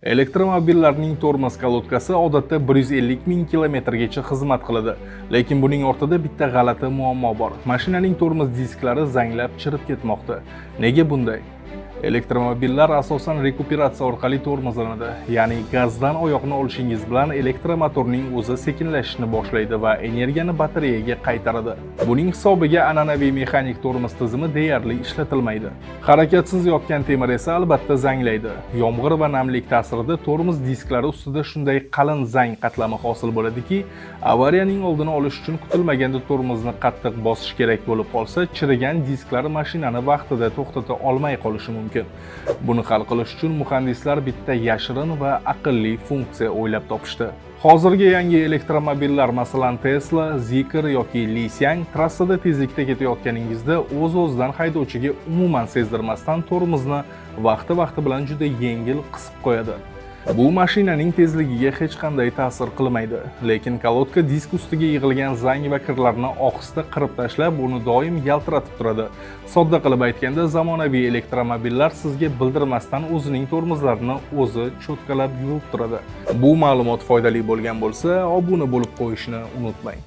Elektromobillarning tormoz kalotkasi odatda 150 ming kilometrgacha xizmat qiladi, lekin buning ortida bitta g'alati muammo bor. Mashinaning tormoz disklari zanglab chirib ketmoqda. Nega bunday? Elektromobillar asosan rekuperatsiya orqali tormozlanadi, ya'ni gazdan oyoqni olishingiz bilan elektromotorning o'zi sekinlashishni boshlaydi va energiyani batareyaga qaytaradi. Buning hisobiga an'anaviy mexanik tormoz tizimi deyarli ishlatilmaydi. Harakatsiz yotgan temir esa albatta zanglaydi. Yomg'ir va namlik ta'sirida tormoz disklari ustida shunday qalin zang qatlami hosil bo'ladiki, avariyaning oldini olish uchun kutilmaganda tormozni qattiq bosish kerak bo'lib qolsa, chirigan disklar mashinani vaqtida to'xtata olmay qolishi mumkin. Buni hal qilish uchun muhandislar bitta yashirin va aqlli funksiya o'ylab topishdi. Hozirgi yangi elektromobillar, masalan Tesla, Zikr yoki Lisyang trassada tezlikda ketayotganingizda o'z-o'zidan haydovchiga umuman sezdirmasdan tormozni vaqti bilan juda yengil qisib qo'yadi. Bu mashinaning tezligiga hech qanday ta'sir qilmaydi, lekin kalotka disk ustiga yig'ilgan zang va kirlarni ohista qirib tashlab, uni doim yaltiratib turadi. Sodda qilib aytganda, zamonaviy elektromobillar sizga bildirmasdan o'zining tormozlarini o'zi cho'tkalab yuvib turadi. Bu ma'lumot foydali bo'lgan bo'lsa, obuna bo'lib qo'yishni unutmang.